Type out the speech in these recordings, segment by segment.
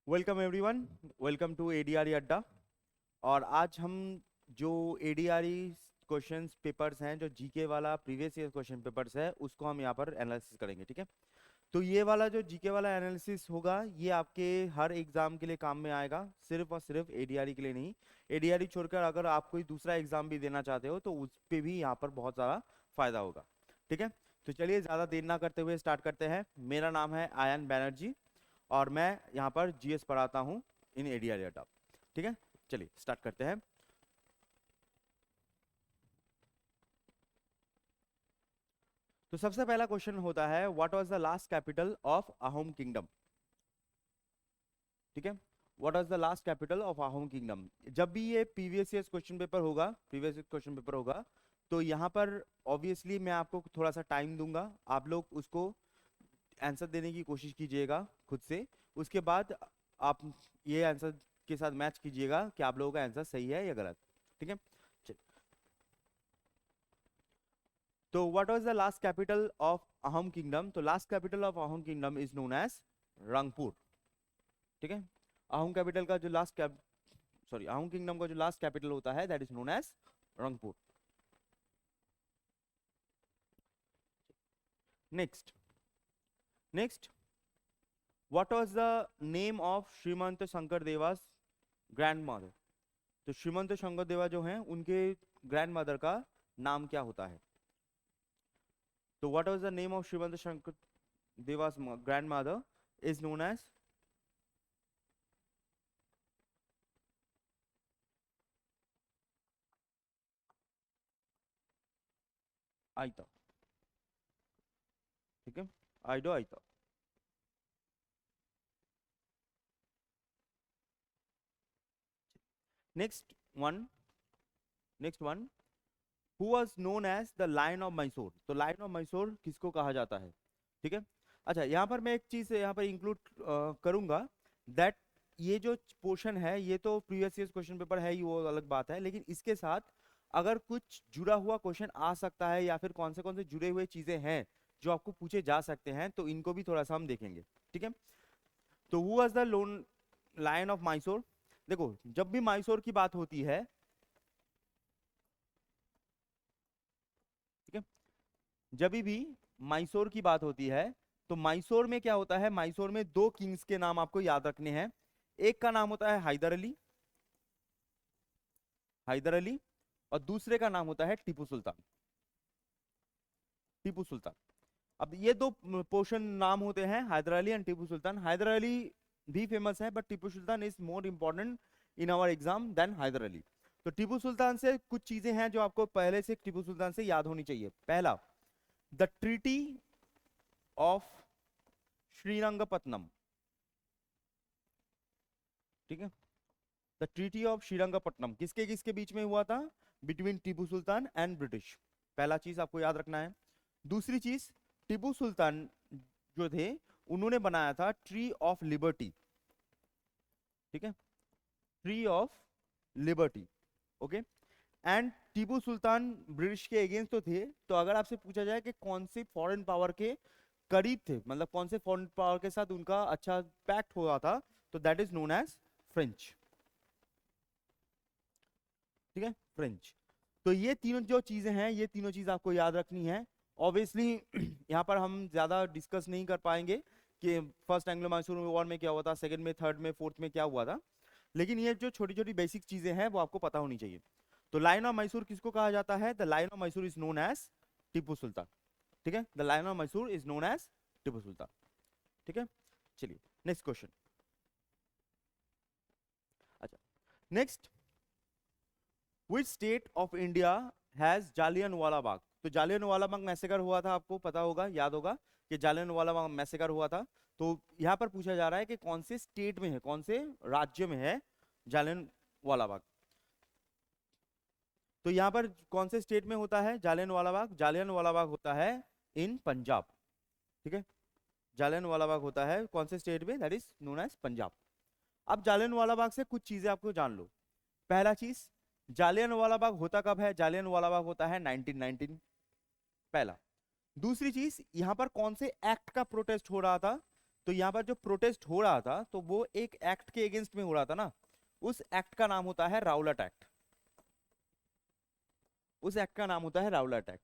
Welcome everyone. Welcome to एडीआरई अड्डा। और आज हम जो एडीआरई क्वेश्चंस पेपर्स हैं, जो जीके वाला प्रीवियस ईयर क्वेश्चन पेपर्स है, उसको हम यहाँ पर एनालिसिस करेंगे। ठीक है, तो ये वाला जो जीके वाला एनालिसिस होगा, ये आपके हर एग्जाम के लिए काम में आएगा, सिर्फ और सिर्फ एडीआरई के लिए नहीं। एडीआरई छोड़कर अगर आप कोई दूसरा एग्जाम भी देना चाहते हो तो उस पर भी यहाँ पर बहुत ज़्यादा फायदा होगा। ठीक है, तो चलिए ज़्यादा देर ना करते हुए स्टार्ट करते हैं। मेरा नाम है आयन बैनर्जी और मैं यहाँ पर जीएस पढ़ाता हूँ इन एडीआरई अड्डा। ठीक है, चलिए स्टार्ट करते हैं। तो सबसे पहला क्वेश्चन होता है, what was the last capital of Ahom kingdom. ठीक है, what was the last capital of Ahom kingdom. जब भी ये प्रीवियस ईयर क्वेश्चन पेपर होगा, तो यहाँ पर ऑब्वियसली मैं आपको थोड़ा सा टाइम दूंगा, आप लोग उसको आंसर देने की कोशिश कीजिएगा खुद से। उसके बाद आप ये आंसर के साथ मैच कीजिएगा कि आप लोगों का आंसर सही है या गलत। ठीक है, तो what was the last capital of Ahom kingdom. तो last capital of Ahom kingdom is known as Rangpur. ठीक है, अहोम कैपिटल का जो अहोम किंगडम का जो लास्ट कैपिटल होता है, that is known as Rangpur. Next next what was the name of Srimanta Sankar Deva's grandmother. तो श्रीमंत शंकर देवा जो हैं, उनके ग्रैंड मदर का नाम क्या होता है। तो what was the name of Srimanta Sankar Deva's grandmother is known as Ayata. ठीक है, आइडो Ayata. Next one next one who was known as the lion of Mysore. तो लायन ऑफ मैसूर किसको कहा जाता है। ठीक है, अच्छा यहाँ पर मैं एक चीज यहाँ पर इंक्लूड करूंगा, दैट ये जो पोर्शन है, ये तो प्रीवियस ईयर क्वेश्चन पेपर है ही, वो अलग बात है, लेकिन इसके साथ अगर कुछ जुड़ा हुआ क्वेश्चन आ सकता है या फिर कौन से जुड़े हुए चीजें हैं जो आपको पूछे जा सकते हैं, तो इनको भी थोड़ा सा हम देखेंगे। ठीक है, तो who was the lone lion of Mysore. देखो, जब भी मैसूर की बात होती है, ठीक है, जब भी मैसूर की बात होती है, तो मैसूर में क्या होता है, मैसूर में दो किंग्स के नाम आपको याद रखने हैं। एक का नाम होता है हैदर अली और दूसरे का नाम होता है टीपू सुल्तान। अब ये दो पोर्शन नाम होते हैं, हैदर अली एंड टीपू सुल्तान। हैदर अली भी फेमस है, but Tipu Sultan is more important in our exam than Hyder Ali. तो टीपू सुल्तान से कुछ चीजें हैं जो आपको पहले से टीपू सुल्तान से याद होनी चाहिए। पहला, द ट्रीटी ऑफ श्रीरंगपट्टनम। ठीक है, द ट्रीटी ऑफ श्रीरंगपट्टनम किसके किसके बीच में हुआ था, between Tipu sultan and British. पहला चीज आपको याद रखना है। दूसरी चीज, टीपू सुल्तान जो थे, उन्होंने बनाया था ट्री ऑफ लिबर्टी। ठीक है, tree of liberty. Okay, and Tipu Sultan British के अगेंस्ट तो थे, तो अगर आपसे पूछा जाए कि कौन से फॉरेन पावर के करीब थे, मतलब कौन से फॉरेन पावर के साथ उनका अच्छा पैक्ट हुआ था, तो that is known as French. ठीक है, फ्रेंच। तो ये तीनों जो चीजें हैं, ये तीनों चीज आपको याद रखनी है। ऑब्वियसली यहाँ पर हम ज्यादा डिस्कस नहीं कर पाएंगे कि फर्स्ट एंग्लो मैसूर वॉर में क्या हुआ था, सेकंड में, थर्ड में, फोर्थ में क्या हुआ था, लेकिन ये जो छोटी छोटी बेसिक चीजें हैं वो आपको पता होनी चाहिए। तो लायन ऑफ मैसूर किसको कहा जाता है, the lion of Mysore is known as Tipu Sultan. ठीक है, the lion of Mysore is known as Tipu Sultan. ठीक है, चलिए नेक्स्ट क्वेश्चन। अच्छा, next, which state of India has Jallianwala Bagh. तो जालियनवाला बाग मैसेकर हुआ था, आपको पता होगा, याद होगा कि जालियनवाला बाग मैसेकर हुआ था। तो यहाँ पर पूछा जा रहा है कि कौन से स्टेट में है, कौन से राज्य में है जालियनवाला बाग। तो यहाँ पर कौन से स्टेट में होता है जालियनवाला बाग। जालियनवाला बाग होता है इन पंजाब। ठीक है, जालियनवाला बाग होता है कौन से स्टेट में, that is known as Punjab. अब जालियनवाला बाग से कुछ चीजें आपको जान लो। पहला चीज, जालियनवाला बाग होता कब है, जालियनवाला बाग होता है 1919, पहला। दूसरी चीज, यहां पर कौन से एक्ट का प्रोटेस्ट हो रहा था, तो यहाँ पर जो प्रोटेस्ट हो रहा था तो वो एक एक्ट के अगेंस्ट में हो रहा था ना, उस एक्ट का नाम होता है राउलट एक्ट। उस एक्ट का नाम होता है राउलट एक्ट।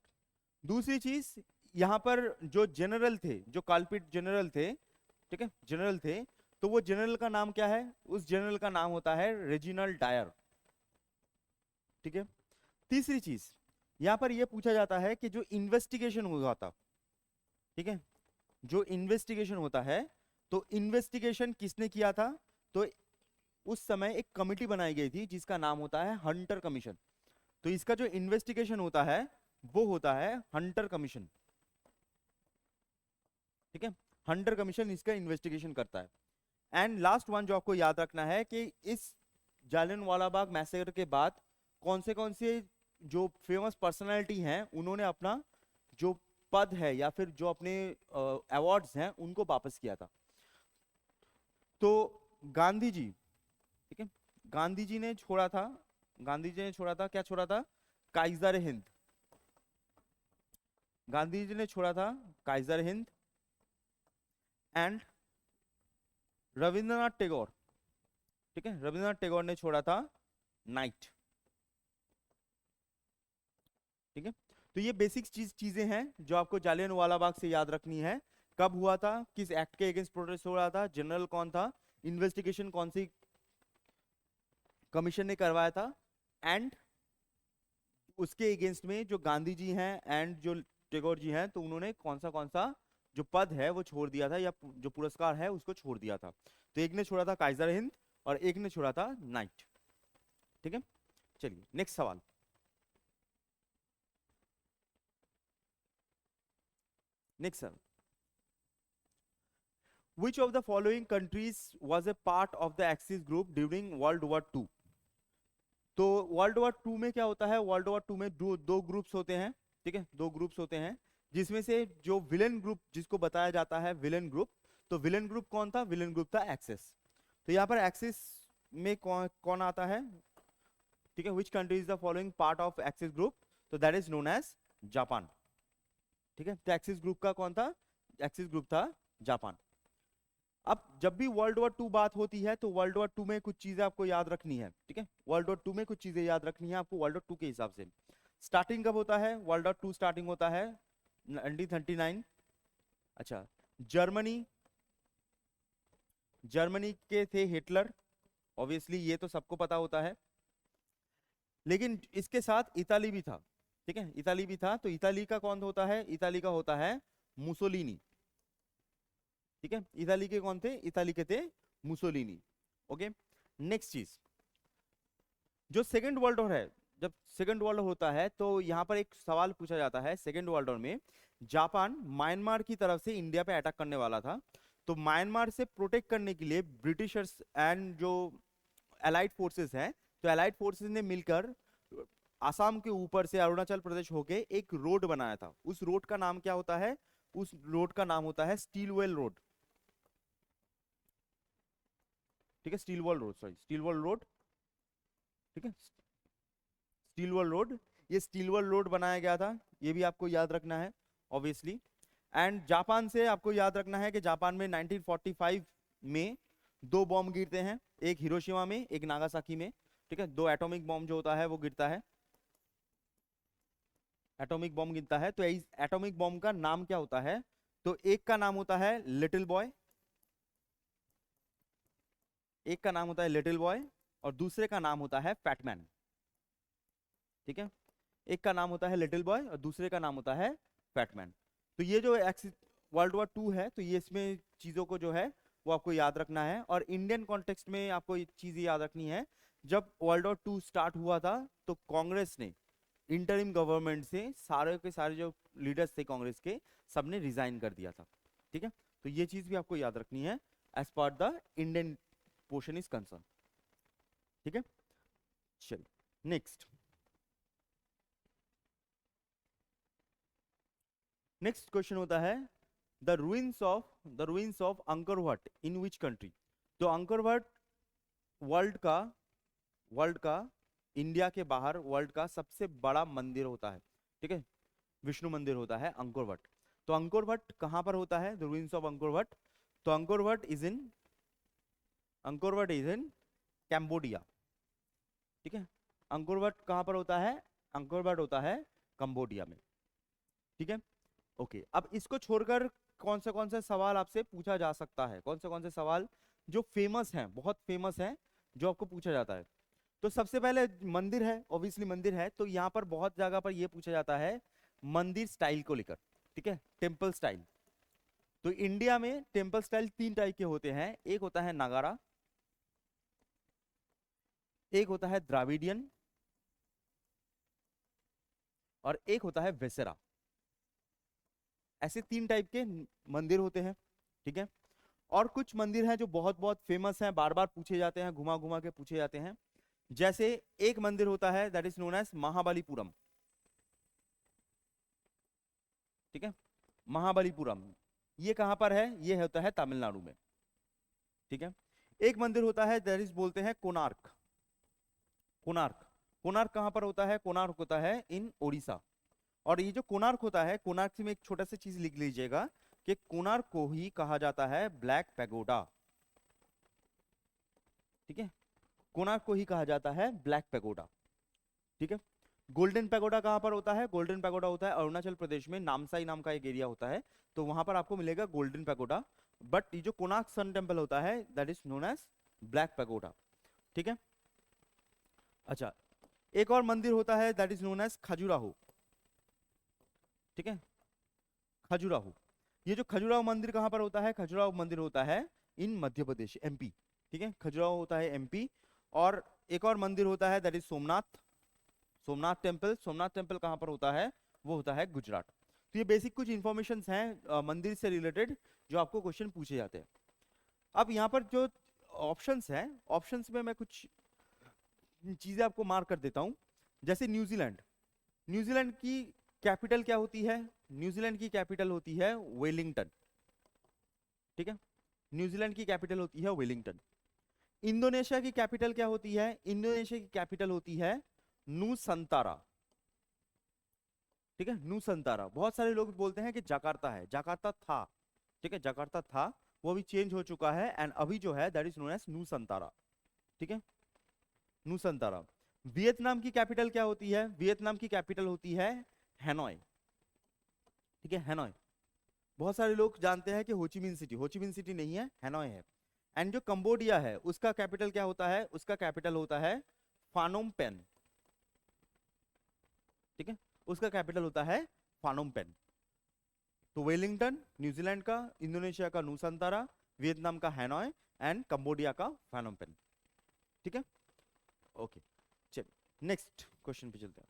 दूसरी चीज, यहाँ पर जो जनरल थे, जो कल्पिट जनरल थे, ठीक है, जनरल थे, तो वो जनरल का नाम क्या है? उस जनरल का नाम होता है रेजिनल्ड डायर। ठीक है। तीसरी चीज, यहाँ पर यह पूछा जाता है कि जो इन्वेस्टिगेशन हुआ था, ठीक है, जो इन्वेस्टिगेशन होता है, तो इन्वेस्टिगेशन किसने किया था? तो उस समय एक कमिटी बनाई गई थी जिसका नाम होता है हंटर कमीशन। तो इसका जो इन्वेस्टिगेशन होता है वो होता है हंटर कमीशन। ठीक है, हंटर कमीशन इसका इन्वेस्टिगेशन करता है। एंड लास्ट वन जो आपको याद रखना है कि इस जालियनवाला बाग मैसेकर के बाद कौन से जो फेमस पर्सनालिटी हैं उन्होंने अपना जो पद है या फिर जो अपने अवार्ड्स हैं उनको वापस किया था। तो गांधी जी, ठीक है, गांधी जी ने छोड़ा था, गांधी जी ने छोड़ा था, क्या छोड़ा था? काइजर हिंद। गांधी जी ने छोड़ा था काइजर हिंद। एंड रविंद्रनाथ टैगोर, ठीक है, रविंद्रनाथ टैगोर ने छोड़ा था नाइट। ठीक है, तो ये बेसिक चीजें हैं जो आपको जालियनवाला बाग से याद रखनी है। कब हुआ था, किस एक्ट के अगेंस्ट प्रोटेस्ट हो रहा था, जनरल कौन था, इन्वेस्टिगेशन कौन सी कमीशन ने करवाया था, एंड उसके अगेंस्ट में जो गांधी जी हैं एंड जो टैगोर जी हैं, तो उन्होंने कौन सा जो पद है वो छोड़ दिया था या जो पुरस्कार है उसको छोड़ दिया था। तो एक ने छोड़ा था काइजर हिंद और एक ने छोड़ा था नाइट। ठीक है, चलिए नेक्स्ट सवाल। Next sir, Which of the following countries was a part of the Axis group during World War II? तो वर्ल्ड वॉर टू में क्या होता है? वर्ल्ड वॉर टू में दो ग्रुप्स होते हैं, ठीक है, दो ग्रुप्स होते हैं, जिसमें से जो विलेन ग्रुप जिसको बताया जाता है विलेन ग्रुप, तो विलेन ग्रुप कौन था? विलेन ग्रुप था एक्सिस। तो यहाँ पर एक्सिस में कौन आता है? ठीक है, which country is the following part of axis group? तो that is known as Japan. ठीक है, तो एक्सिस ग्रुप का कौन था? एक्सिस ग्रुप था जापान। अब जब भी वर्ल्ड वॉर टू बात होती है तो वर्ल्ड वॉर टू में कुछ चीजें आपको याद रखनी है। ठीक है, वर्ल्ड वॉर टू में कुछ चीजें याद रखनी है आपको वर्ल्ड वॉर टू के हिसाब से। स्टार्टिंग कब होता है? वर्ल्ड वॉर टू स्टार्टिंग होता है 1939। अच्छा, जर्मनी, जर्मनी के थे हिटलर, ऑब्वियसली ये तो सबको पता होता है। लेकिन इसके साथ इताली भी था, ठीक है, इताली भी था। तो इताली का कौन होता है? इताली का होता है मुसोलिनी। ठीक है, इताली के कौन थे? इताली के थे मुसोलिनी। ओके, नेक्स्ट चीज, जो सेकेंड वर्ल्ड वॉर है, जब सेकेंड वर्ल्ड वॉर होता है तो यहां पर एक सवाल पूछा जाता है। सेकेंड वर्ल्ड वॉर में जापान म्यांमार की तरफ से इंडिया पे अटैक करने वाला था, तो म्यांमार से प्रोटेक्ट करने के लिए ब्रिटिशर्स एंड जो अलाइड फोर्सेस हैं, तो अलाइड फोर्सेस ने मिलकर आसाम के ऊपर से अरुणाचल प्रदेश होके एक रोड बनाया था। उस रोड का नाम क्या होता है? उस रोड का नाम होता है स्टीलवेल रोड। ठीक है, steel wall road, sorry, steel wall road. ठीक है, स्टील वॉल रोड, ये स्टील वॉल रोड बनाया गया था, ये भी आपको याद रखना है ऑब्वियसली। एंड जापान से आपको याद रखना है कि जापान में 1945 में दो बॉम्ब गिरते हैं, एक हिरोशिमा में, एक नागासाकी में। ठीक है, दो एटॉमिक बॉम्ब जो होता है वो गिरता है, एटॉमिक बॉम्ब गिरता है। तो इस एटॉमिक बॉम्ब का नाम क्या होता है? तो एक का नाम होता है लिटिल बॉय, एक का नाम होता है लिटिल बॉय और दूसरे का नाम होता है फैटमैन। ठीक है, एक का नाम होता है लिटिल बॉय और दूसरे का नाम होता है फैटमैन। तो ये जो वर्ल्ड वॉर टू है, तो ये इसमें चीजों को जो है वो आपको याद रखना है। और इंडियन कॉन्टेक्स्ट में आपको ये चीज याद रखनी है, जब वर्ल्ड वॉर टू स्टार्ट हुआ था तो कांग्रेस ने इंटरिम गवर्नमेंट से सारे के सारे जो लीडर्स थे कांग्रेस के, सबने रिजाइन कर दिया था। ठीक है, तो ये चीज भी आपको याद रखनी है as per the Indian portion is concern. ठीक है, चलिए नेक्स्ट। नेक्स्ट क्वेश्चन होता है the ruins of Angkor Wat in which country? तो अंकर वट वर्ल्ड का इंडिया के बाहर वर्ल्ड का सबसे बड़ा मंदिर होता है। ठीक है, विष्णु मंदिर होता है अंकोर वट। तो अंकोर वट कहां पर होता है? The ruins of Angkor Wat, तो Angkor Wat is in Cambodia. ठीक है, अंकोर वट कहाँ पर होता है? अंकोर वट होता है कंबोडिया में। ठीक है, ओके। अब इसको छोड़कर कौन से सवाल आपसे पूछा जा सकता है? कौन से सवाल जो फेमस हैं, बहुत फेमस हैं, जो आपको पूछा जाता है? तो सबसे पहले मंदिर है, ऑब्वियसली मंदिर है, तो यहाँ पर बहुत जगह पर ये पूछा जाता है मंदिर स्टाइल को लेकर। ठीक है, टेम्पल स्टाइल। तो इंडिया में टेम्पल स्टाइल 3 टाइप के होते हैं। एक होता है नागारा, एक होता है द्राविडियन, और एक होता है वेसेरा। ऐसे 3 टाइप के मंदिर होते हैं। ठीक है, और कुछ मंदिर हैं जो बहुत बहुत फेमस हैं, बार बार पूछे जाते हैं, घुमा घुमा के पूछे जाते हैं। जैसे एक मंदिर होता है that is known as Mahabalipuram. ठीक है, महाबलीपुरम ये कहां पर है? ये होता है तमिलनाडु में। ठीक है, एक मंदिर होता है दैट इज बोलते हैं कोणार्क। कोणार्क, कोणार्क कहां पर होता है? कोणार्क होता है इन ओडिशा। और ये जो कोणार्क होता है, कोणार्क से में एक छोटा सा चीज लिख लीजिएगा कि कोणार्क को ही कहा जाता है ब्लैक पैगोडा। ठीक है, कोणार्क को ही कहा जाता है ब्लैक पैगोडा। ठीक है, गोल्डन पैगोडा कहां पर होता है? गोल्डन पैगोडा होता है अरुणाचल प्रदेश में, नामसाई नाम का एक एरिया होता है, तो वहां पर आपको मिलेगा गोल्डन पैगोडा। बट ये जो कोणार्क सन टेम्पल होता है that is known as black pagoda. ठीक है, अच्छा, एक और मंदिर होता है that is known as Khajuraho. ठीक है, खजुराहो, ये जो खजुराहो मंदिर कहां पर होता है? खजुराहो मंदिर होता है इन मध्य प्रदेश, एमपी। ठीक है, खजुराहो होता है एमपी। और एक और मंदिर होता है that is Somnath, Somnath temple. Somnath temple कहां पर होता है? वो होता है गुजरात। तो ये बेसिक कुछ इंफॉर्मेशन हैं मंदिर से रिलेटेड जो आपको क्वेश्चन पूछे जाते हैं। अब यहाँ पर जो ऑप्शंस हैं, ऑप्शंस में मैं कुछ चीजें आपको मार्क कर देता हूं। जैसे न्यूजीलैंड, न्यूजीलैंड की कैपिटल क्या होती है? न्यूजीलैंड की कैपिटल होती है वेलिंगटन। ठीक है, न्यूजीलैंड की कैपिटल होती है वेलिंगटन। इंडोनेशिया की कैपिटल क्या होती है? इंडोनेशिया की कैपिटल होती है नूसंतारा। ठीक है, नूसंतारा। बहुत सारे लोग बोलते हैं कि जकार्ता है, जकार्ता था। ठीक है, जकार्ता था, वो अभी चेंज हो चुका है, एंड अभी जो है दैट इज नोन एज नूसंतारा। ठीक है, नूसंतारा। वियतनाम की कैपिटल क्या होती है? वियतनाम की कैपिटल होती है हैनोई। ठीक है, हैनोई। बहुत सारे लोग जानते हैं कि होचिमिन सिटी, होचिमिन सिटी नहीं है, हैनोई है। एंड जो कंबोडिया है उसका कैपिटल क्या होता है? उसका कैपिटल होता है फानोम पेन। ठीक है, उसका कैपिटल होता है फानोम पेन। तो वेलिंगटन न्यूजीलैंड का, इंडोनेशिया का नूसंतारा, वियतनाम का हैनोई, एंड कंबोडिया का फानोम पेन। ठीक है, ओके, चलिए नेक्स्ट क्वेश्चन पे चलते हैं।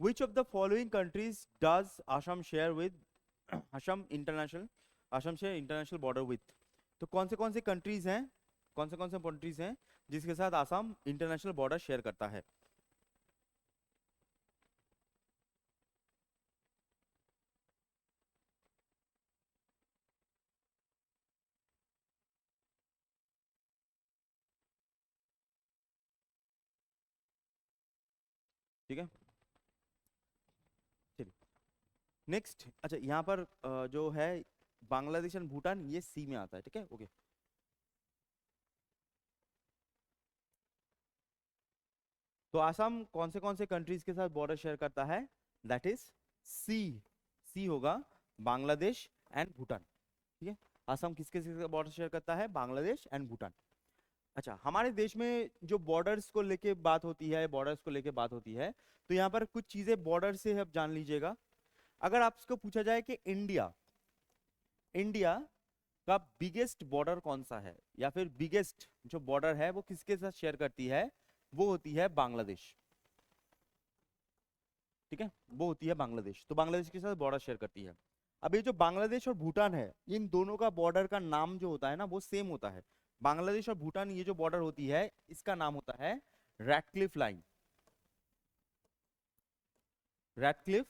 Which of the following countries does Assam share with Assam international, Assam share international border with? तो कौन से कंट्रीज हैं, कौन से कंट्रीज हैं जिसके साथ आसाम इंटरनेशनल बॉर्डर शेयर करता है? ठीक है, चलिए नेक्स्ट। अच्छा, यहाँ पर जो है बांग्लादेश एंड भूटान, ये सी में आता है। ठीक है, ओके। तो आसाम कौन से कंट्रीज के साथ बॉर्डर शेयर करता है? दैट इज सी, सी होगा बांग्लादेश एंड भूटान। ठीक है, आसाम किसके साथ बॉर्डर शेयर करता है? बांग्लादेश एंड भूटान। अच्छा, हमारे देश में जो बॉर्डर्स को लेके बात होती है, बॉर्डर्स को लेके बात होती है, तो यहाँ पर कुछ चीजें बॉर्डर से आप जान लीजिएगा। अगर आपको पूछा जाए कि इंडिया, इंडिया का बिगेस्ट बॉर्डर कौन सा है, या फिर बिगेस्ट जो बॉर्डर है वो किसके साथ शेयर करती है? वो होती है बांग्लादेश। ठीक है, वो होती है बांग्लादेश, तो बांग्लादेश के साथ बॉर्डर शेयर करती है। अब ये जो बांग्लादेश और भूटान है, इन दोनों का बॉर्डर का नाम जो होता है ना, वो सेम होता है। बांग्लादेश और भूटान ये जो बॉर्डर होती है, इसका नाम होता है रैटक्लिफ लाइन, रैटक्लिफ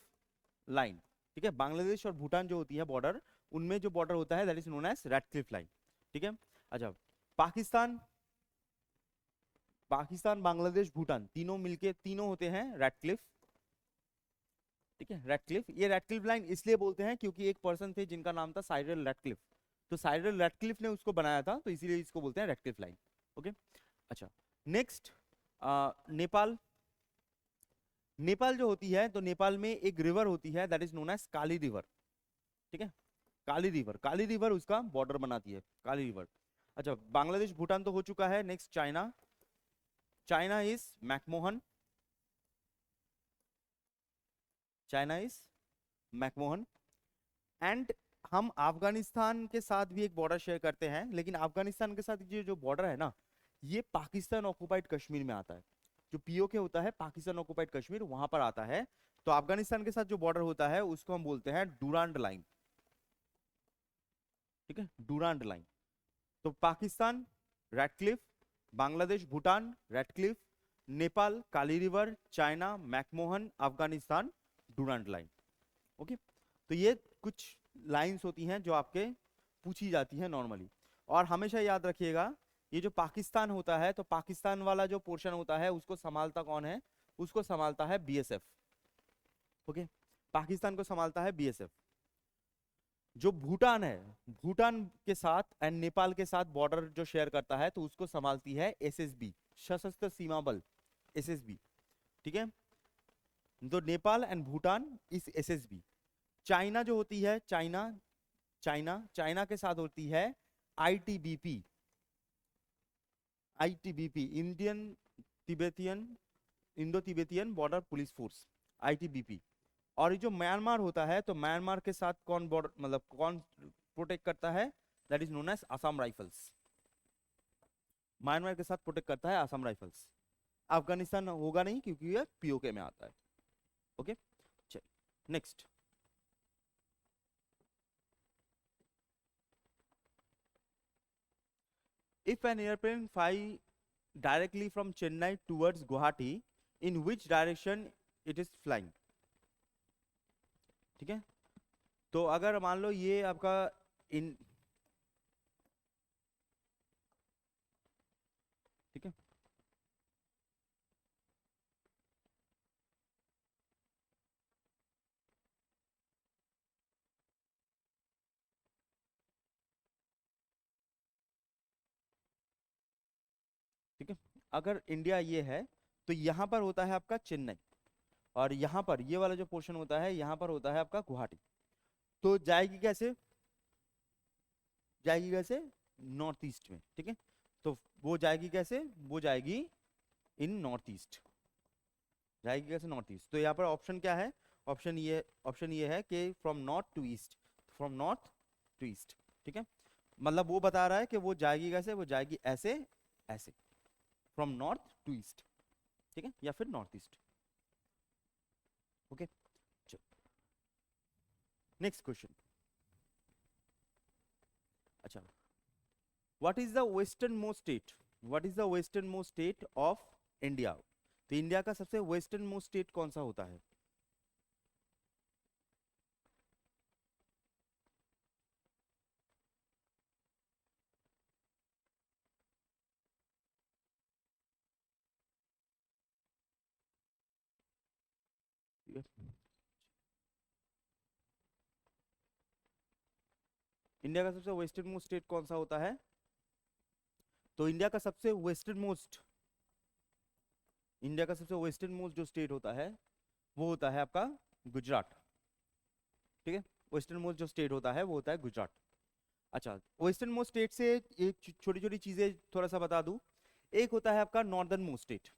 लाइन। ठीक है, बांग्लादेश और भूटान जो होती है बॉर्डर, उनमें जो बॉर्डर होता है that is known as Radcliffe line. ठीक है, अच्छा, पाकिस्तान, पाकिस्तान, बांग्लादेश, भूटान, तीनों मिलके तीनों होते हैं रैटक्लिफ, ठीक है, रैटक्लिफ। ये रैटक्लिफ लाइन इसलिए बोलते हैं क्योंकि एक पर्सन थे जिनका नाम था साइरल रैटक्लिफ, तो साइरल रैटक्लिफ ने उसको बनाया था, तो इसीलिए इसको बोलते हैं रैटक्लिफ लाइन। ओके, अच्छा। नेक्स्ट, नेपाल। नेपाल जो होती है, तो नेपाल में एक रिवर होती है that is known as Kali river. ठीक है, काली रिवर, काली रिवर उसका बॉर्डर बनाती है, काली रिवर। अच्छा, बांग्लादेश भूटान तो हो चुका है। Next China, China is McMahon, China is McMahon. And हम अफगानिस्तान के साथ भी एक बॉर्डर शेयर करते हैं, लेकिन अफगानिस्तान के साथ ये जो बॉर्डर है ना, ये पाकिस्तान ऑक्युपाइड कश्मीर में आता है। जो पीओके होता है पाकिस्तान ऑक्युपाइड कश्मीर, वहां पर आता है। तो अफगानिस्तान के साथ जो बॉर्डर होता है उसको हम बोलते हैं डूरांड लाइन। ठीक है, डूरांड लाइन। तो Pakistan Radcliffe, Bangladesh Bhutan Radcliffe, Nepal Kali river, China McMahon, Afghanistan Durand line. Okay, तो ये कुछ लाइंस होती हैं जो आपके पूछी जाती हैं नॉर्मली। और हमेशा याद रखिएगा, ये जो पाकिस्तान होता है, तो पाकिस्तान वाला जो पोर्शन होता है उसको संभालता कौन है? उसको संभालता है बीएसएफ। ओके, पाकिस्तान को संभालता है बीएसएफ। जो भूटान है, भूटान के साथ एंड नेपाल के साथ बॉर्डर जो शेयर करता है, तो उसको संभालती है एसएसबी, सशस्त्र सीमा बल, एसएसबी। ठीक है, तो नेपाल एंड भूटान इस एसएसबी। चाइना जो होती है, चाइना, चाइना के साथ होती है ITBP, ITBP, Indian Tibetan, Indo Tibetan border police force, ITBP. और ये जो म्यांमार होता है, तो म्यांमार के साथ कौन बॉर्डर, मतलब कौन प्रोटेक्ट करता है? That is known as Assam rifles. Myanmar के साथ प्रोटेक्ट करता है असम राइफल्स। अफगानिस्तान होगा नहीं क्योंकि ये पीओके में आता है। ओके, चलिए next. If an airplane fly directly from Chennai towards Guwahati, in which direction it is flying? ठीक है, तो अगर मान लो ये आपका इन, ठीक है, ठीक है, अगर इंडिया ये है, तो यहाँ पर होता है आपका चेन्नई, और यहाँ पर ये वाला जो पोर्शन होता है, यहाँ पर होता है आपका गुवाहाटी। तो जाएगी कैसे? जाएगी कैसे? नॉर्थ ईस्ट में। ठीक है, तो वो जाएगी कैसे? वो जाएगी इन नॉर्थ ईस्ट, जाएगी कैसे? North east. तो यहाँ पर ऑप्शन क्या है? ऑप्शन ये है कि from north to east, from north to east. ठीक है, मतलब वो बता रहा है कि वो जाएगी कैसे? वो जाएगी ऐसे, ऐसे, फ्रॉम नॉर्थ टू ईस्ट। ठीक है, या फिर नॉर्थ ईस्ट। ओके, चलो नेक्स्ट क्वेश्चन। अच्छा, what is the western most state, what is the western most state of India? तो इंडिया का सबसे वेस्टर्न मोस्ट स्टेट कौन सा होता है? इंडिया का सबसे वेस्टर्न मोस्ट स्टेट कौन सा होता है? तो इंडिया का सबसे वेस्टर्न मोस्ट, इंडिया का सबसे वेस्टर्न मोस्ट जो स्टेट होता है वो होता है आपका गुजरात। ठीक है, वेस्टर्न मोस्ट जो स्टेट होता है वो होता है गुजरात। अच्छा, वेस्टर्न मोस्ट स्टेट से एक छोटी छोटी चीजें थोड़ा सा बता दूं। एक होता है आपका northern most state,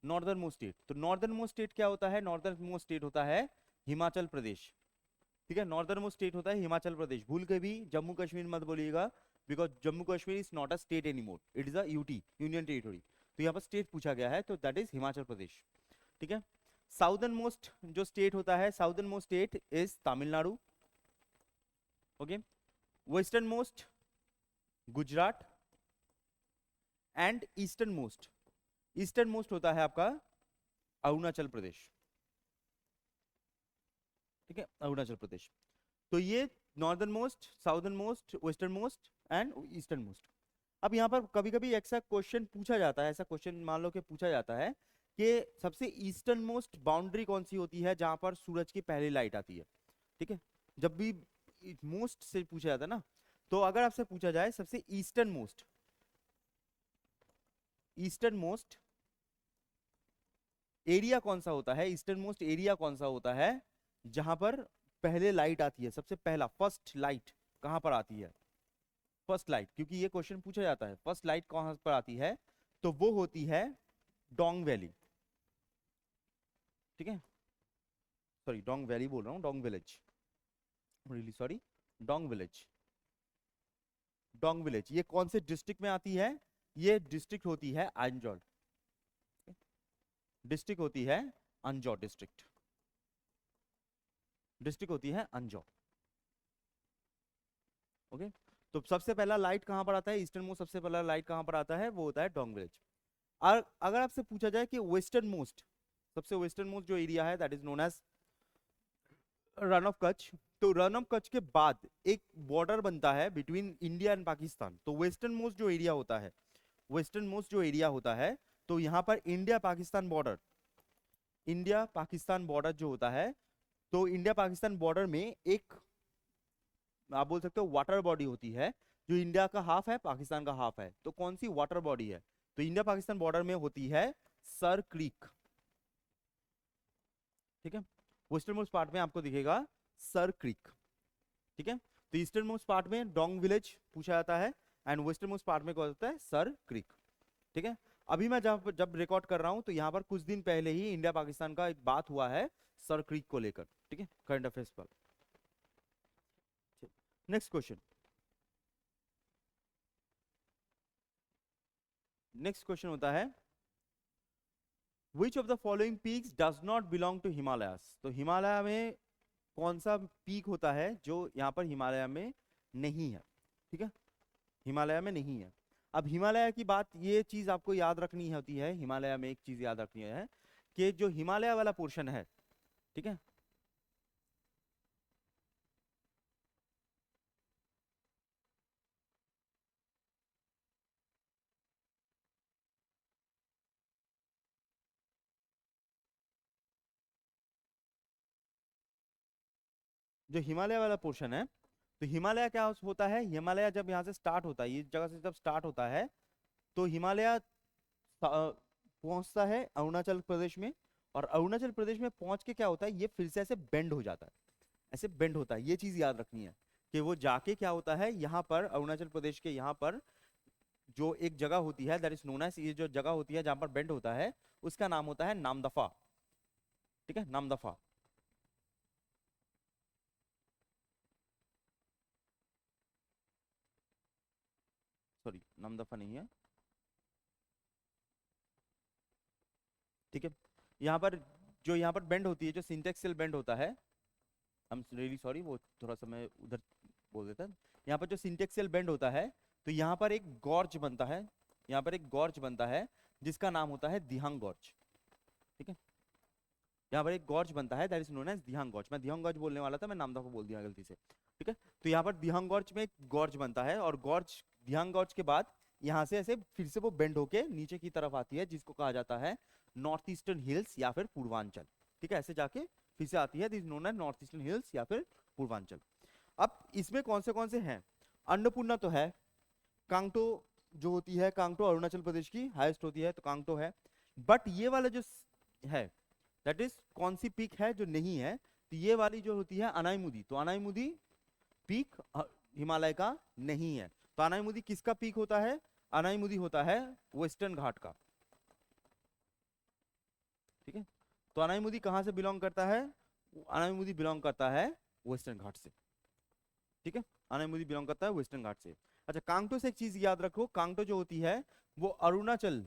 northern most state. तो नॉर्दर्न मोस्ट स्टेट क्या होता है? नॉर्दर्न मोस्ट स्टेट होता है हिमाचल प्रदेश। ठीक है, नॉर्दर्न मोस्ट स्टेट होता है हिमाचल प्रदेश। भूल के भी जम्मू कश्मीर मत बोलिएगा, because Jammu Kashmir is not a state anymore, it is a UT, union territory. तो यहाँ पर स्टेट पूछा गया है, तो दैट इज हिमाचल प्रदेश। ठीक है, साउदर्न मोस्ट जो स्टेट होता है, southern most state is Tamil Nadu. Okay, western most Gujarat, and eastern most, eastern most होता है आपका अरुणाचल प्रदेश। ठीक है, अरुणाचल प्रदेश। तो ये northern most, southern most, western most and eastern most. अब यहाँ पर कभी कभी ऐसा क्वेश्चन पूछा जाता है, ऐसा क्वेश्चन मान लो कि पूछा जाता है कि सबसे ईस्टर्न मोस्ट बाउंड्री कौन सी होती है जहां पर सूरज की पहली लाइट आती है, ठीक है। जब भी मोस्ट से पूछा जाता है ना, तो अगर आपसे पूछा जाए सबसे ईस्टर्न मोस्ट एरिया कौन सा होता है, ईस्टर्न मोस्ट एरिया कौन सा होता है जहां पर पहले लाइट आती है, सबसे पहला फर्स्ट लाइट कहां पर आती है, फर्स्ट लाइट, क्योंकि ये क्वेश्चन पूछा जाता है फर्स्ट लाइट कहां पर आती है, तो वो होती है डोंग वैली, ठीक है। सॉरी डोंग वैली बोल रहा हूँ, Dong village, really sorry, Dong village. Dong village ये कौन से डिस्ट्रिक्ट में आती है, ये डिस्ट्रिक्ट होती है अंजॉल, डिस्ट्रिक्ट होती है अंजॉ डिस्ट्रिक्ट, डिस्ट्रिक्ट होती है अंजॉ, ओके। तो सबसे पहला लाइट कहां पर आता है, ईस्टर्न मोस्ट सबसे पहला लाइट कहां पर आता है, वो होता है डोंग विलेज। और अगर आपसे पूछा जाए कि वेस्टर्न मोस्ट, सबसे वेस्टर्न मोस्ट जो एरिया है that is known as Rann of Kutch, तो रन ऑफ कच्छ के बाद एक बॉर्डर बनता है बिटवीन इंडिया एंड पाकिस्तान, तो वेस्टर्न मोस्ट जो एरिया होता है, वेस्टर्न मोस्ट जो एरिया होता है, तो यहाँ पर India Pakistan border, India Pakistan border जो होता है, तो इंडिया पाकिस्तान बॉर्डर में एक आप बोल सकते हो वाटर बॉडी होती है, जो इंडिया का हाफ है पाकिस्तान का हाफ है, तो कौन सी वाटर बॉडी है, तो इंडिया पाकिस्तान बॉर्डर में होती है सर क्रीक, ठीक है। वेस्टर्न मोस्ट पार्ट में आपको दिखेगा सर क्रीक, ठीक है। तो ईस्टर्न मोस्ट पार्ट में डोंग विलेज पूछा जाता है, एंड वेस्टर्न मोस्ट पार्ट में क्या होता है, सर क्रीक, ठीक है। अभी मैं जब जब रिकॉर्ड कर रहा हूं तो यहाँ पर कुछ दिन पहले ही इंडिया पाकिस्तान का एक बात हुआ है सर क्रीक को लेकर, ठीक है, करंट अफेयर्स पर। नेक्स्ट क्वेश्चन, नेक्स्ट क्वेश्चन होता है which of the following peaks does not belong to Himalayas, तो हिमालय में कौन सा पीक होता है जो यहाँ पर हिमालय में नहीं है, ठीक है, हिमालय में नहीं है। अब हिमालय की बात, ये चीज आपको याद रखनी होती है, हिमालय में एक चीज याद रखनी है कि जो हिमालय वाला पोर्शन है, ठीक है, जो हिमालय वाला पोर्शन है, तो हिमालय क्या होता है, हिमालय जब यहाँ से स्टार्ट होता है, इस जगह से जब स्टार्ट होता है, तो हिमालय पहुंचता है अरुणाचल प्रदेश में, और अरुणाचल प्रदेश में पहुंच के क्या होता है, ये फिर से ऐसे बेंड हो जाता है, ऐसे बेंड होता है, ये चीज याद रखनी है कि वो जाके क्या होता है, यहाँ पर अरुणाचल प्रदेश के यहाँ पर जो एक जगह होती है दैट इज नोन एज, ये जो जगह होती है जहां पर बेंड होता है उसका नाम होता है नामदफा, ठीक है, नामदफा। सॉरी नामदफा नहीं है, ठीक है। यहाँ पर जो यहाँ पर बेंड होती है, जो सिंटेक्सियल बेंड होता है, आई एम रियली सॉरी, वो थोड़ा सा मैं उधर बोल देता, यहाँ पर जो सिंटेक्सियल बेंड होता है, तो यहाँ पर एक गॉर्ज बनता है, यहाँ पर एक गॉर्ज बनता है जिसका नाम होता है दिहांग गॉर्ज, ठीक है। यहाँ पर एक गॉर्ज बनता है that is known as Dihang gorge, मैं दिहांग गॉर्ज बोलने वाला था, मैं नामदफा बोल दिया गलती से, ठीक है। तो यहाँ पर दिहांग गॉर्ज में एक गॉर्ज बनता है, और गॉर्ज, दिहांग गॉर्ज के बाद यहाँ से ऐसे फिर से वो बेंड होके नीचे की तरफ आती है, जिसको कहा जाता है नॉर्थ ईस्टर्न हिल्स या फिर पूर्वांचल, ठीक है, ऐसे जाके फिर से आती है, this known as north eastern hills या फिर पूर्वांचल। अब इसमें कौन से हैं, अन्नपूर्णा तो है, कांगटो जो होती है, कांगटो अरुणाचल प्रदेश की हाईएस्ट होती है, तो कांगटो है, बट ये वाला जो है दैट इज कौन सी पीक है जो नहीं है, तो ये वाली जो होती है अनाईमुदी, तो अनाईमुदी पीक हिमालय का नहीं है, तो अनाईमुदी किसका पीक होता है, अनाईमुदी होता है वेस्टर्न घाट का, ठीक है। तो अनाईमुदी कहां से बिलोंग करता है, अनाईमुदी बिलोंग करता है वेस्टर्न घाट से, ठीक है, अनाईमुदी बिलोंग करता है वेस्टर्न घाट से। अच्छा कांगटो से एक चीज याद रखो, कांगटो जो होती है वो अरुणाचल,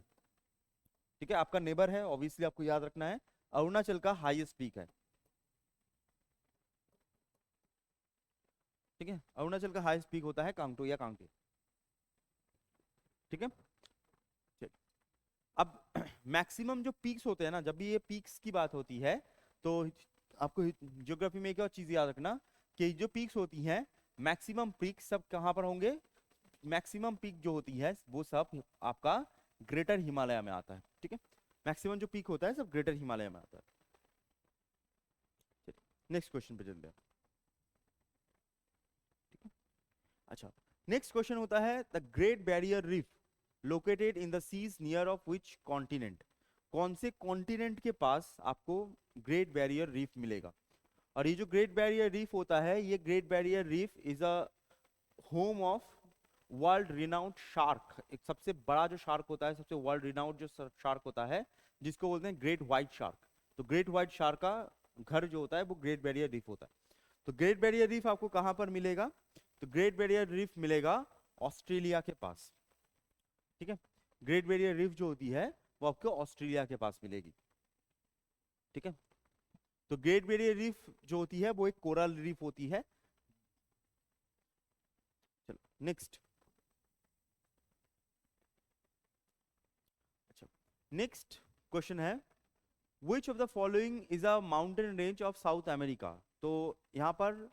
ठीक है, आपका नेबर है, ऑब्वियसली आपको याद रखना है, अरुणाचल का हाईएस्ट पीक है, ठीक है, अरुणाचल का हाईएस्ट पीक होता है कांगटो या कांगटे, ठीक है। चलिए, अब मैक्सिमम जो पीक्स होते हैं ना, जब भी ये पीक्स की बात होती है, तो आपको ज्योग्राफी में एक और चीज याद रखना कि जो पीक्स होती हैं, मैक्सिमम पीक सब कहाँ पर होंगे, मैक्सिमम पीक जो होती है वो सब आपका ग्रेटर हिमालय में आता है, ठीक है। मैक्सिमम जो पीक होता है सब ग्रेटर हिमालय में आता है। नेक्स्ट क्वेश्चन पे चलते हैं। ठीक है, अच्छा नेक्स्ट क्वेश्चन होता है the great barrier reef located in the seas near of which continent. कौन से कॉन्टिनेंट के पास आपको ग्रेट बैरियर रीफ मिलेगा। और ये जो ग्रेट बैरियर रीफ होता है, ये great barrier reef is a home of world renowned shark. एक सबसे बड़ा जो शार्क होता है, सबसे वर्ल्ड रिनाउंड जो शार्क होता है, जिसको बोलते हैं ग्रेट व्हाइट शार्क। तो ग्रेट व्हाइट शार्क का घर जो होता है वो ग्रेट बैरियर रीफ होता है। तो ग्रेट बैरियर रीफ आपको कहां पर मिलेगा, तो ग्रेट बैरियर रीफ मिलेगा ऑस्ट्रेलिया के पास। ठीक है, ग्रेट बैरियर रीफ जो होती है वो आपको ऑस्ट्रेलिया के पास मिलेगी। ठीक है, तो ग्रेट बैरियर रीफ जो होती है वो एक कोरल रीफ होती है। चलो नेक्स्ट। अच्छा नेक्स्ट क्वेश्चन है which of the following is a mountain range of south America. तो यहाँ पर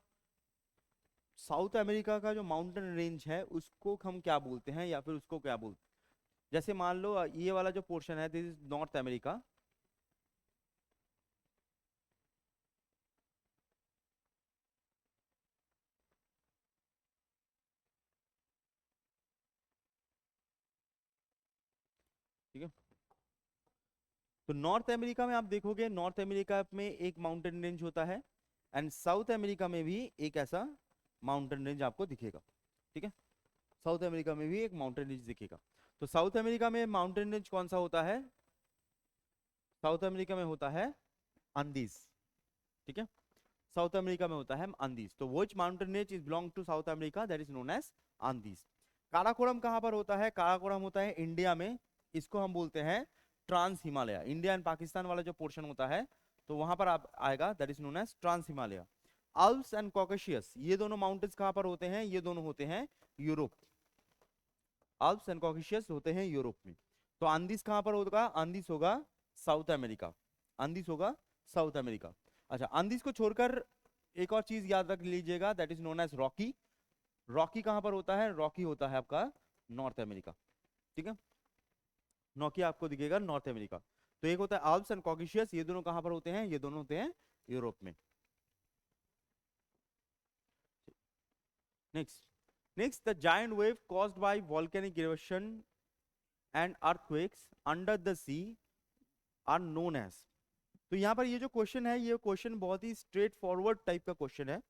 साउथ अमेरिका का जो माउंटेन रेंज है उसको हम क्या बोलते हैं, या फिर उसको क्या बोलते हैं। जैसे मान लो ये वाला जो पोर्शन है दिस इज नॉर्थ अमेरिका। ठीक है, तो नॉर्थ अमेरिका में आप देखोगे, नॉर्थ अमेरिका में एक माउंटेन रेंज होता है एंड साउथ अमेरिका में भी एक ऐसा माउंटेन रेंज आपको दिखेगा। ठीक है, साउथ अमेरिका में भी एक माउंटेन रेंज दिखेगा। तो साउथ अमेरिका में माउंटेन रेंज कौन सा होता है, साउथ अमेरिका में होता है अंदीज। ठीक है, साउथ अमेरिका में होता है अंदीज। तो which mountain range is belong to South America, that is known as Andes. Karakoram कहां पर होता है, काराकोरम होता है इंडिया में। इसको हम बोलते हैं trans Himalaya. India and Pakistan वाला जो पोर्शन होता है तो वहां पर आप आएगा, that is known as trans Himalaya. Alps and Caucasus ये दोनों माउंटेन्स कहां पर होते हैं, ये दोनों होते हैं यूरोप। अल्प्स एंड कॉकेशियस होते हैं यूरोप में। तो अंदीज कहां पर होगा, अंदीज होगा साउथ अमेरिका। अंदीज होगा साउथ अमेरिका। अच्छा अंदीज को छोड़कर एक और चीज याद रख लीजिएगा, that is known as Rocky. Rocky कहां पर होता है, रॉकी होता है आपका नॉर्थ अमेरिका। ठीक है, नोकिया आपको दिखेगा नॉर्थ अमेरिका। तो एक होता है आल्प्स एंड कॉकेशियस, ये दोनों कहां पर होते हैं, ये दोनों होते हैं यूरोप में। Next, next the giant wave caused by volcanic eruption and earthquakes under the sea are known as. तो यहाँ पर ये जो क्वेश्चन है, ये क्वेश्चन बहुत ही स्ट्रेट फॉरवर्ड टाइप का क्वेश्चन है,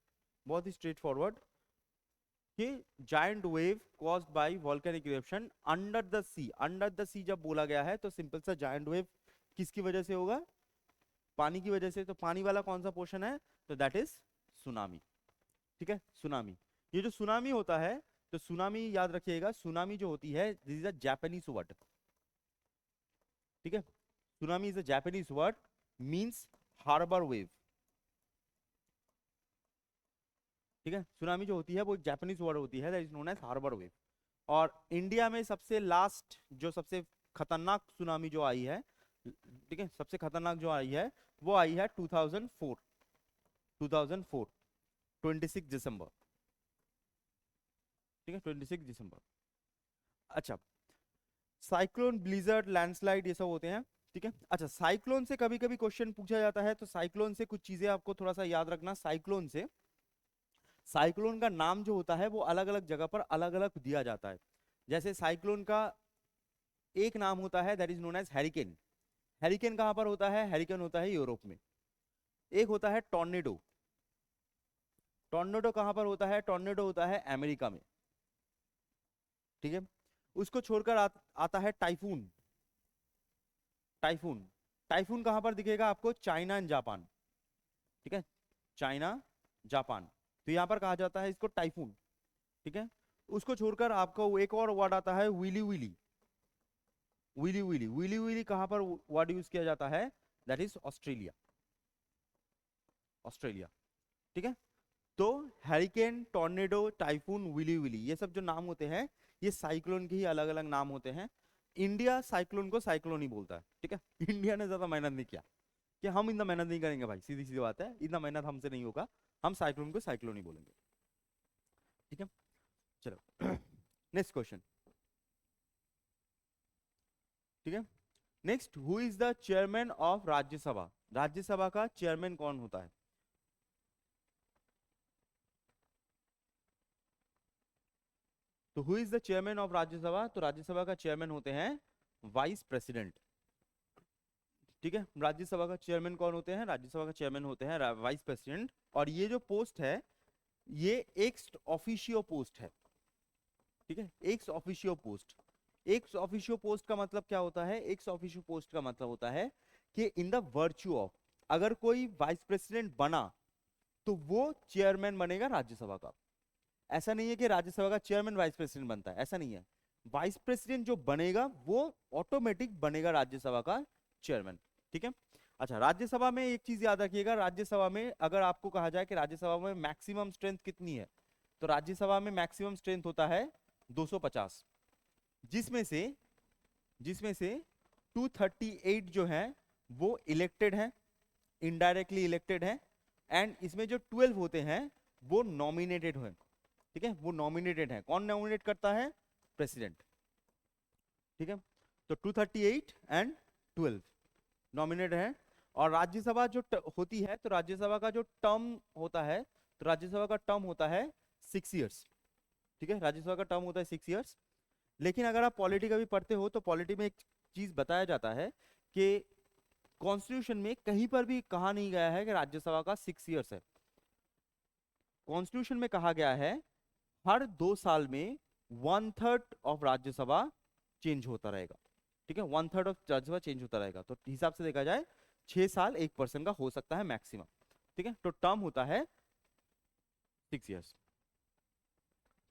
बहुत ही स्ट्रेट फॉरवर्ड कि giant wave caused by volcanic eruption under the sea. Under the sea जब बोला गया है तो सिंपल सा जायंट वेव किसकी वजह से होगा, पानी की वजह से। तो पानी वाला कौन सा पोर्शन है, तो दैट इज सुनामी। ठीक है, सुनामी। ये जो सुनामी होता है, तो सुनामी याद रखिएगा, सुनामी जो होती है this is a Japanese word. ठीक है, tsunami is a Japanese word, means harbour wave. ठीक है, सुनामी जो होती है वो जापानीज वर्ड होती है, that is known as harbour wave. और इंडिया में सबसे लास्ट जो सबसे खतरनाक सुनामी जो आई है, ठीक है, सबसे खतरनाक जो आई है वो आई है 2004। 2004 26 दिसंबर। ठीक है, 26 दिसंबर। अच्छा साइक्लोन, ब्लिजर्ड, लैंडस्लाइड ये सब होते हैं। ठीक है, अच्छा साइक्लोन से कभी कभी क्वेश्चन पूछा जाता है, तो साइक्लोन से कुछ चीजें आपको थोड़ा सा याद रखना। साइक्लोन से, साइक्लोन का नाम जो होता है वो अलग अलग जगह पर अलग अलग दिया जाता है। जैसे साइक्लोन का एक नाम होता है that is known as hurricane. Hurricane कहां पर होता है, हैरिकेन होता है यूरोप में। एक होता है टॉर्नेडो। टॉर्नेडो कहां पर होता है, टॉर्नेडो होता है अमेरिका में। ठीक है, उसको छोड़कर आता है टाइफून। टाइफून, टाइफून कहां पर दिखेगा आपको, चाइना एंड जापान। ठीक है, चाइना जापान। तो यहां पर कहा जाता है इसको टाइफून। ठीक है, उसको छोड़कर आपको एक और वर्ड आता है willy willy. Willy willy, willy willy कहां पर वर्ड यूज किया जाता है, दैट इज ऑस्ट्रेलिया। ऑस्ट्रेलिया। ठीक है, तो hurricane, tornado, typhoon, willy willy ये सब जो नाम होते हैं ये साइक्लोन के ही अलग अलग नाम होते हैं। इंडिया साइक्लोन को साइक्लोन ही बोलता है। ठीक है, इंडिया ने ज्यादा मेहनत नहीं किया कि हम इतना मेहनत नहीं करेंगे भाई, सीधी सीधी बात है, इतना मेहनत हमसे नहीं होगा, हम साइक्लोन को साइक्लोन ही बोलेंगे। ठीक है, चलो नेक्स्ट क्वेश्चन। ठीक है, next, who is the chairman of Rajya Sabha? Rajya Sabha का चेयरमैन कौन होता है? तो who is the chairman of Rajya Sabha? तो राज्यसभा का चेयरमैन होते हैं वाइस प्रेसिडेंट। ठीक है, राज्यसभा का चेयरमैन कौन होते हैं? राज्यसभा का चेयरमैन होते हैं वाइस प्रेसिडेंट। और ये जो पोस्ट है, ये एक्स ऑफिशियो पोस्ट है। ठीक है, ex officio post. Ex officio post का मतलब क्या होता है? एक्स ऑफिशियो पोस्ट का मतलब होता है कि इन द वर्च्यू ऑफ, अगर कोई वाइस प्रेसिडेंट बना तो वो चेयरमैन बनेगा राज्यसभा का। ऐसा नहीं है कि राज्यसभा का चेयरमैन वाइस प्रेसिडेंट बनता है, ऐसा नहीं है। वाइस प्रेसिडेंट जो बनेगा वो ऑटोमेटिक बनेगा राज्यसभा का चेयरमैन। ठीक है। अच्छा, राज्यसभा में एक चीज याद रखिएगा, राज्यसभा में अगर आपको कहा जाए कि राज्यसभा में मैक्सिमम स्ट्रेंथ कितनी है, तो राज्यसभा में मैक्सिमम स्ट्रेंथ होता है 250, जिसमें से जिसमें से 238 जो है वो इलेक्टेड है, इनडायरेक्टली इलेक्टेड है, एंड इसमें जो 12 होते हैं वो नॉमिनेटेड हैं। ठीक है, वो नॉमिनेटेड है। कौन नॉमिनेट करता है? प्रेसिडेंट। ठीक है, तो 238 एंड 12 नॉमिनेट है। और राज्यसभा जो होती है, तो राज्यसभा का जो टर्म होता है, तो राज्यसभा का टर्म होता है 6 इयर्स। ठीक है, राज्यसभा का टर्म होता है 6 इयर्स। लेकिन अगर आप पॉलिटी का भी पढ़ते हो तो पॉलिटी में एक चीज बताया जाता है कि कॉन्स्टिट्यूशन में कहीं पर भी कहा नहीं गया है कि राज्यसभा का 6 इयर्स है। कॉन्स्टिट्यूशन में कहा गया है हर 2 साल में 1/3 ऑफ राज्यसभा चेंज होता रहेगा। ठीक है, 1/3 ऑफ राज्यसभा चेंज होता रहेगा। तो हिसाब से देखा जाए 6 साल एक पर्सन का हो सकता है मैक्सिमम। ठीक है, तो टर्म होता है 6 इयर्स।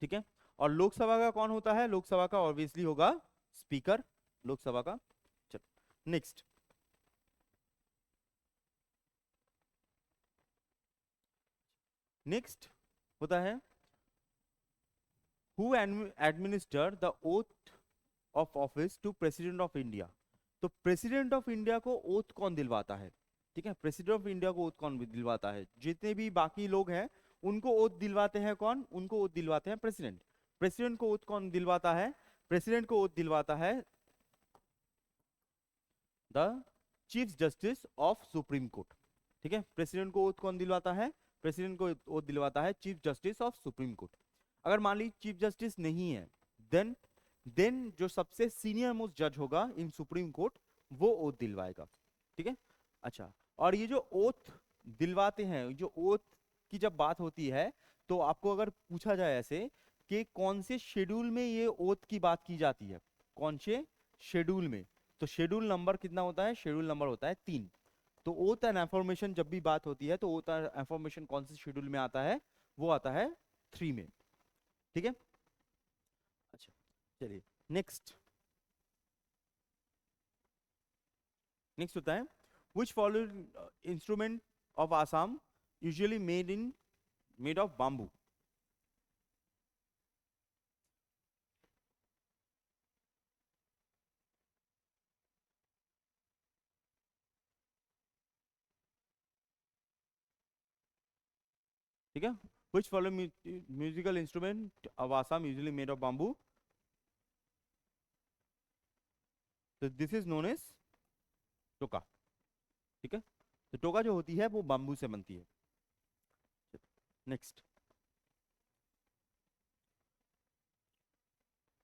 ठीक है, और लोकसभा का कौन होता है? लोकसभा का ऑब्वियसली होगा स्पीकर, लोकसभा का। चलो नेक्स्ट, नेक्स्ट होता है who administer the oath of office to president of India? तो प्रेसिडेंट ऑफ इंडिया को ओथ कौन दिलवाता है? ठीक है, प्रेसिडेंट ऑफ इंडिया को ओथ कौन दिलवाता है? जितने भी बाकी लोग हैं उनको ओथ दिलवाते हैं कौन? उनको ओथ दिलवाते हैं प्रेसिडेंट। प्रेसिडेंट को ओथ कौन दिलवाता है? प्रेसिडेंट को ओथ दिलवाता है the chief justice of supreme court. ठीक है, प्रेसिडेंट को ओथ कौन दिलवाता है? प्रेसिडेंट को ओथ दिलवाता है chief justice of supreme court. अगर मान ली चीफ जस्टिस नहीं है, देन जो सबसे सीनियर मोस्ट जज होगा इन सुप्रीम कोर्ट, वो ओथ दिलवाएगा। ठीक है। अच्छा, और ये जो ओथ दिलवाते हैं, जो ओथ की जब बात होती है, तो आपको अगर पूछा जाए ऐसे कि कौन से शेड्यूल में ये ओथ की बात की जाती है, कौन से शेड्यूल में, तो शेड्यूल नंबर कितना होता है? शेड्यूल नंबर होता है 3। तो ओथ एंड एफर्मेशन जब भी बात होती है तो ओथ एंड एफर्मेशन कौन से शेड्यूल में आता है? वो आता है 3 में। ठीक है। अच्छा, चलिए नेक्स्ट, नेक्स्ट होता है which following instrument of Assam usually made of bamboo? ठीक है, which follow musical instrument of Assam usually made of bamboo? So this is known as टोका। ठीक है, तो टोका जो होती है वो बाम्बू से बनती है। Next,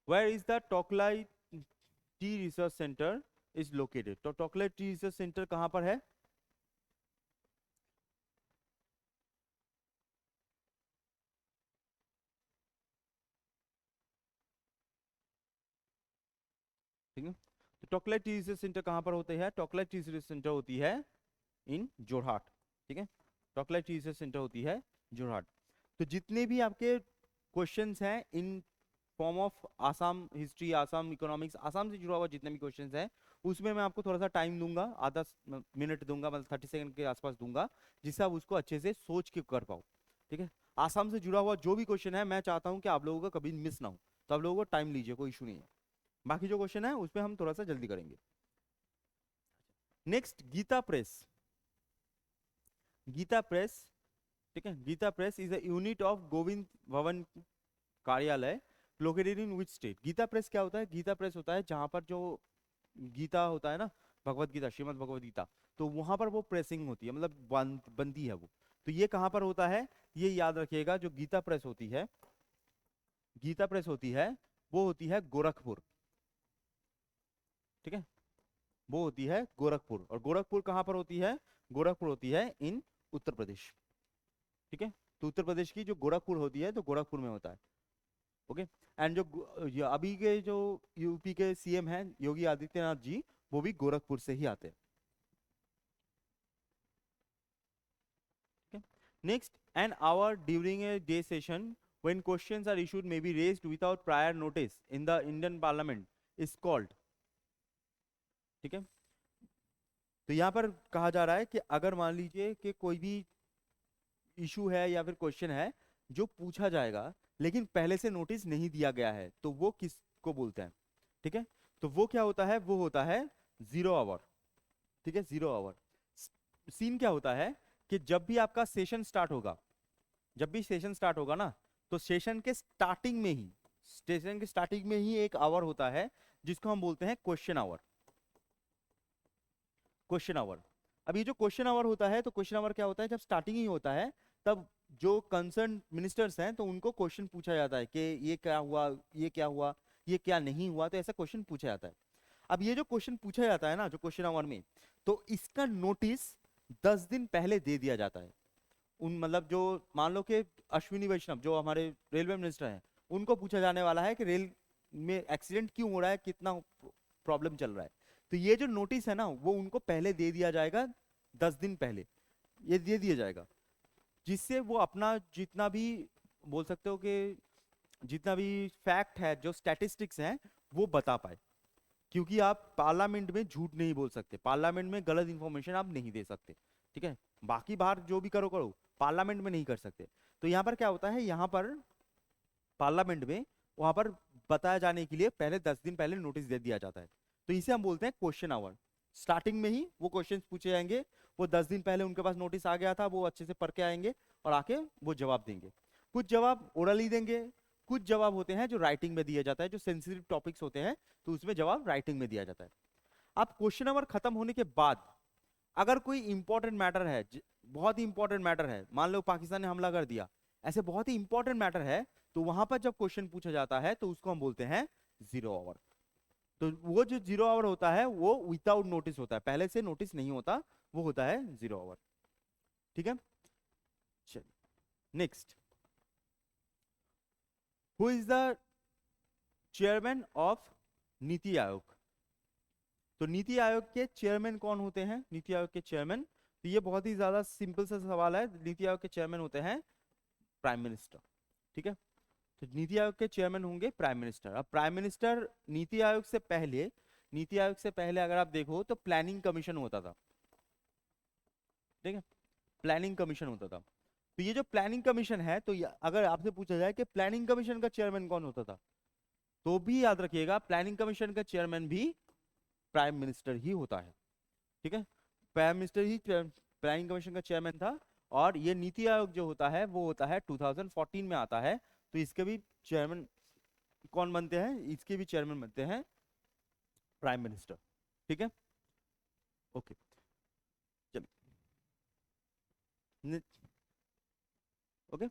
where is the Toklai T research centre is located? तो टोकलाई टी रिसर्च सेंटर कहां पर है? ठीक है, तो टोकलाई टी रिसर्च सेंटर कहां पर होते हैं? टोकलाई टी रिसर्च सेंटर होती है इन जोरहाट। ठीक है, टोकलाई टी रिसर्च सेंटर होती है जोरहाट। तो जितने भी आपके क्वेश्चंस हैं in form of Assam history, Assam economics, Assam से जुड़ा हुआ जितने भी क्वेश्चंस हैं, उसमें मैं आपको थोड़ा सा टाइम दूंगा, आधा मिनट दूंगा, मतलब 30 सेकंड के आसपास दूंगा, जिससे आप उसको अच्छे से सोच के कर पाओ। ठीक है, आसाम से जुड़ा हुआ जो भी क्वेश्चन है मैं चाहता हूँ कि आप लोगों का कभी मिस ना हो, तो आप लोगों को टाइम लीजिए, कोई इशू नहीं है। बाकी जो क्वेश्चन है उसमें हम थोड़ा सा जल्दी करेंगे। Next, Gita Press. Gita Press, ठीक है, Gita Press is a unit of Govind Bhavan Karyalaya located in which state? Gita Press क्या होता है? गीता प्रेस होता है जहां पर जो गीता होता है ना, भगवत गीता, श्रीमद् भगवत गीता, तो वहां पर वो प्रेसिंग होती है, मतलब बनती है वो। तो ये कहाँ पर होता है, ये याद रखिएगा, जो गीता प्रेस होती है, गीता प्रेस होती है, वो होती है गोरखपुर। ठीक है, वो होती है गोरखपुर। और गोरखपुर कहाँ पर होती है, गोरखपुर होती है इन उत्तर प्रदेश। ठीक है, तो उत्तर प्रदेश की जो गोरखपुर होती है, तो गोरखपुर में होता है। ओके। एंड जो ये अभी के जो यूपी के सीएम हैं योगी आदित्यनाथ जी, वो भी गोरखपुर से ही आते हैं। Next, an hour during a day session when questions are issued may be raised without prior notice in the Indian Parliament is called। ठीक है, तो यहाँ पर कहा जा रहा है कि अगर मान लीजिए कि कोई भी इशू है या फिर क्वेश्चन है जो पूछा जाएगा लेकिन पहले से नोटिस नहीं दिया गया है, तो वो किसको बोलते हैं। ठीक है, तो वो क्या होता है, वो होता है जीरो आवर। ठीक है, जीरो आवर। सीन क्या होता है कि जब भी आपका सेशन स्टार्ट होगा, जब भी सेशन स्टार्ट होगा ना, तो सेशन के स्टार्टिंग में ही, सेशन के स्टार्टिंग में ही एक आवर होता है जिसको हम बोलते हैं क्वेश्चन आवर। Question our. अब ये जो क्वेश्चन आवर होता है, तो क्वेश्चन आवर क्या होता है, जब स्टार्टिंग ही होता है तब जो कंसर्न मिनिस्टर्स हैं तो उनको क्वेश्चन पूछा जाता है कि ये क्या हुआ, ये क्या हुआ, ये क्या नहीं हुआ, तो ऐसा क्वेश्चन पूछा जाता है। अब ये जो क्वेश्चन पूछा जाता है ना, जो क्वेश्चन आवर में, तो इसका नोटिस 10 दिन पहले दे दिया जाता है। उन मतलब जो, मान लो कि अश्विनी वैष्णव जो हमारे रेलवे मिनिस्टर हैं, उनको पूछा जाने वाला है कि रेल में एक्सीडेंट क्यों हो रहा है, कितना प्रॉब्लम चल रहा है, तो ये जो नोटिस है ना, वो उनको पहले दे दिया जाएगा, 10 दिन पहले ये दे दिया जाएगा, जिससे वो अपना जितना भी, बोल सकते हो कि जितना भी फैक्ट है, जो स्टैटिस्टिक्स हैं, वो बता पाए। क्योंकि आप पार्लियामेंट में झूठ नहीं बोल सकते, पार्लियामेंट में गलत इंफॉर्मेशन आप नहीं दे सकते। ठीक है, बाकी बाहर जो भी करो करो, पार्लियामेंट में नहीं कर सकते। तो यहाँ पर क्या होता है, यहाँ पर पार्लियामेंट में वहां पर बताया जाने के लिए पहले 10 दिन पहले नोटिस दे दिया जाता है। तो इसे हम बोलते हैं क्वेश्चन आवर। स्टार्टिंग में ही वो क्वेश्चंस पूछे जाएंगे, वो 10 दिन पहले उनके पास नोटिस आ गया था, वो अच्छे से पढ़ के आएंगे और आके वो जवाब देंगे। कुछ जवाब ओरली देंगे, कुछ जवाब होते हैं जो राइटिंग में दिया जाता है, जो सेंसिटिव टॉपिक्स होते हैं तो उसमें जवाब राइटिंग में दिया जाता है। अब क्वेश्चन आवर खत्म होने के बाद अगर कोई इंपॉर्टेंट मैटर है, बहुत ही इंपॉर्टेंट मैटर है, मान लो पाकिस्तान ने हमला कर दिया, ऐसे बहुत ही इंपॉर्टेंट मैटर है, तो वहां पर जब क्वेश्चन पूछा जाता है तो उसको हम बोलते हैं जीरो आवर। तो वो जो जीरो आवर होता है वो विदाउट नोटिस होता है, पहले से नोटिस नहीं होता, वो होता है जीरो आवर। ठीक है, चलिए next, who is the chairman of NITI Aayog. तो नीति आयोग के चेयरमैन कौन होते हैं, नीति आयोग के चेयरमैन, तो ये बहुत ही ज्यादा सिंपल सा सवाल है। नीति आयोग के चेयरमैन होते हैं प्राइम मिनिस्टर। ठीक है, तो नीति आयोग के चेयरमैन होंगे प्राइम मिनिस्टर। अब प्राइम मिनिस्टर, नीति आयोग से पहले, नीति आयोग से पहले अगर आप देखो तो प्लानिंग कमीशन होता था। ठीक है, प्लानिंग कमीशन होता था। तो ये जो प्लानिंग कमीशन है, तो अगर आपसे पूछा जाए कि प्लानिंग कमीशन का चेयरमैन कौन होता था, तो भी याद रखिएगा प्लानिंग कमीशन का चेयरमैन भी प्राइम मिनिस्टर ही होता है। ठीक है, प्राइम मिनिस्टर ही प्लानिंग कमीशन का चेयरमैन था। और ये नीति आयोग जो होता है वो होता है 2014 में आता है, तो इसके भी चेयरमैन कौन बनते हैं, इसके भी चेयरमैन बनते हैं प्राइम मिनिस्टर। ठीक है, ओके, चलिए, ओके।